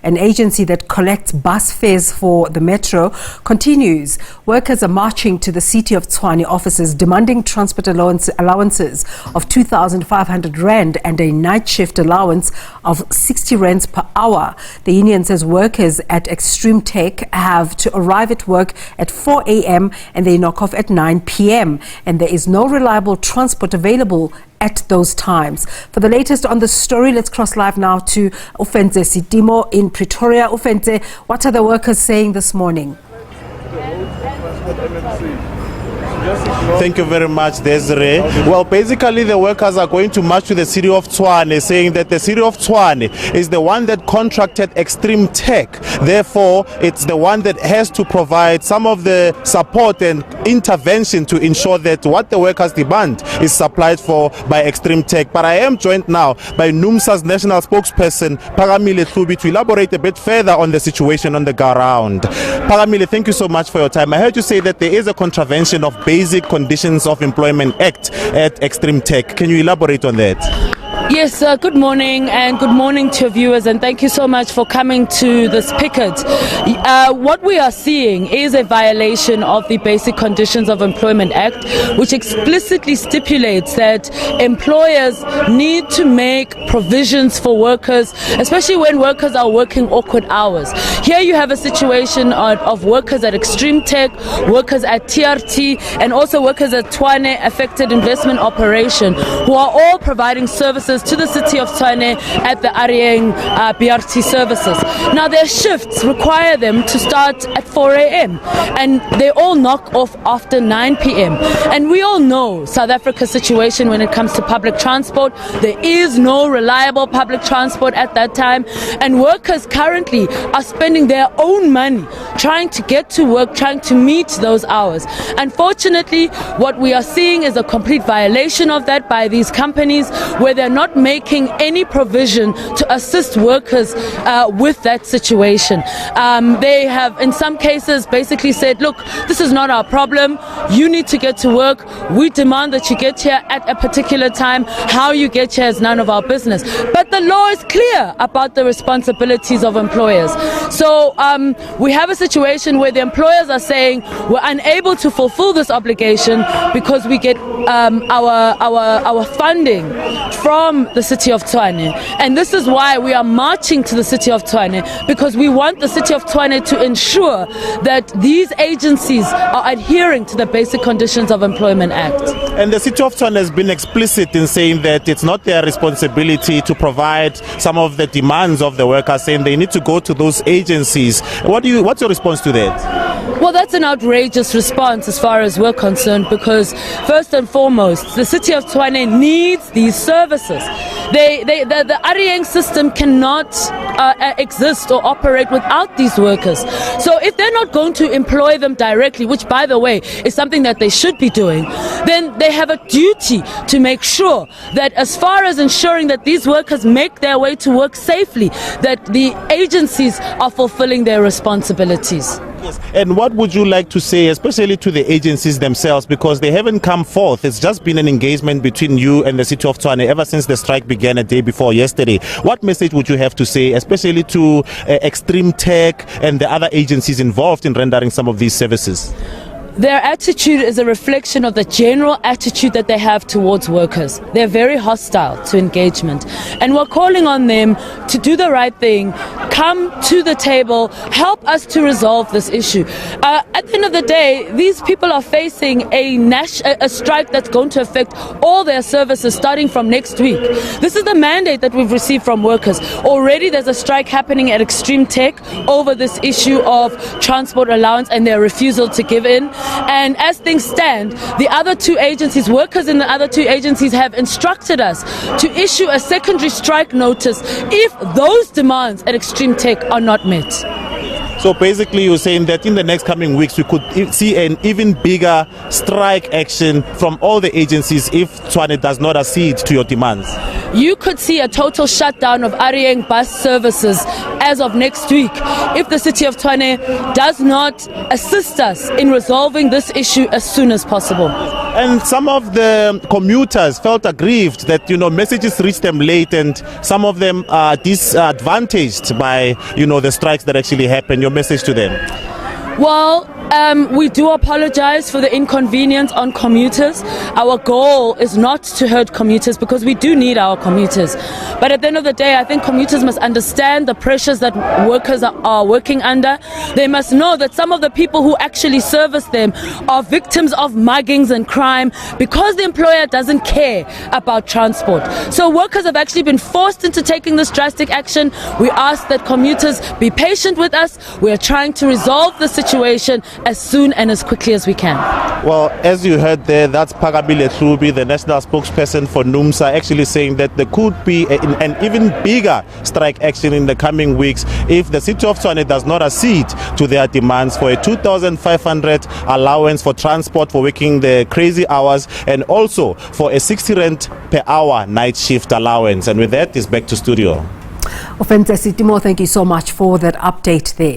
An agency that collects bus fares for the metro continues. Workers are marching to the City of Tshwane offices demanding transport allowances of 2,500 rand and a night shift allowance of 60 rands per hour. The union says workers at Extremetec have to arrive at work at 4 a.m. and they knock off at 9 p.m. and there is no reliable transport available at those times. For the latest on the story, let's cross live now to Ofentse Setimo in Pretoria. Ofentse, what are the workers saying this morning? Thank you very much, Desiree. Well, basically the workers are going to march to the City of Tshwane, saying that the City of Tshwane is the one that contracted Extremetec. Therefore, it's the one that has to provide some of the support and intervention to ensure that what the workers demand is supplied for by Extremetec. But I am joined now by NUMSA's national spokesperson, Pagamile Thubi, to elaborate a bit further on the situation on the ground. Pagamile, thank you so much for your time. I heard you say that there is a contravention of Basic Conditions of Employment Act at Extremetec. Can you elaborate on that? Yes, good morning and good morning to your viewers, and thank you so much for coming to this picket. What we are seeing is a violation of the Basic Conditions of Employment Act, which explicitly stipulates that employers need to make provisions for workers, especially when workers are working awkward hours. Here you have a situation of workers at Extremetec, workers at TRT, and also workers at Tshwane Affected Investment Operation, who are all providing services to the City of Tshwane at the Arieng BRT services. Now their shifts require them to start at 4 a.m. and they all knock off after 9 p.m. And we all know South Africa's situation when it comes to public transport. There is no reliable public transport at that time, and workers currently are spending their own money trying to get to work, trying to meet those hours. Unfortunately, what we are seeing is a complete violation of that by these companies, where they're not making any provision to assist workers with that situation. They have in some cases basically said, look, this is not our problem, you need to get to work, we demand that you get here at a particular time, how you get here is none of our business. But the law is clear about the responsibilities of employers. So we have a situation where the employers are saying we're unable to fulfill this obligation because we get our funding from the City of Tshwane, and this is why we are marching to the City of Tshwane, because we want the City of Tshwane to ensure that these agencies are adhering to the Basic Conditions of Employment Act. And the City of Tshwane has been explicit in saying that it's not their responsibility to provide some of the demands of the workers, saying they need to go to those agencies. What's your response to that? Well, that's an outrageous response as far as we're concerned, because first and foremost, the City of Tshwane needs these services. The Arieng system cannot exist or operate without these workers. So if they're not going to employ them directly, which by the way is something that they should be doing, then they have a duty to make sure that as far as ensuring that these workers make their way to work safely, that the agencies are fulfilling their responsibilities. Yes. And what would you like to say, especially to the agencies themselves, because they haven't come forth? It's just been an engagement between you and the City of Tshwane ever since the strike began a day before yesterday. What message would you have to say, especially to Extremetec and the other agencies involved in rendering some of these services? Their attitude is a reflection of the general attitude that they have towards workers. They're very hostile to engagement. And we're calling on them to do the right thing, come to the table, help us to resolve this issue. At the end of the day, these people are facing a strike that's going to affect all their services starting from next week. This is the mandate that we've received from workers. Already there's a strike happening at Extremetec over this issue of transport allowance and their refusal to give in. And as things stand, the other two agencies, workers in the other two agencies, have instructed us to issue a secondary strike notice if those demands at Extremetec are not met. So basically you're saying that in the next coming weeks we could see an even bigger strike action from all the agencies if Tshwane does not accede to your demands. You could see a total shutdown of Arieng bus services as of next week if the City of Tshwane does not assist us in resolving this issue as soon as possible. And some of the commuters felt aggrieved that, messages reached them late, and some of them are disadvantaged by, the strikes that actually happened. Your message to them? Well, we do apologize for the inconvenience on commuters. Our goal is not to hurt commuters because we do need our commuters. But at the end of the day, I think commuters must understand the pressures that workers are working under. They must know that some of the people who actually service them are victims of muggings and crime because the employer doesn't care about transport. So workers have actually been forced into taking this drastic action. We ask that commuters be patient with us. We are trying to resolve the situation as soon and as quickly as we can. Well, as you heard there, that's Pagabile Hlubi, the national spokesperson for NUMSA, actually saying that there could be an even bigger strike action in the coming weeks if the City of Tshwane does not accede to their demands for a 2,500 allowance for transport for working the crazy hours, and also for a 60 rand per hour night shift allowance. And with that, it's back to studio. Ofentse Setimo, thank you so much for that update there.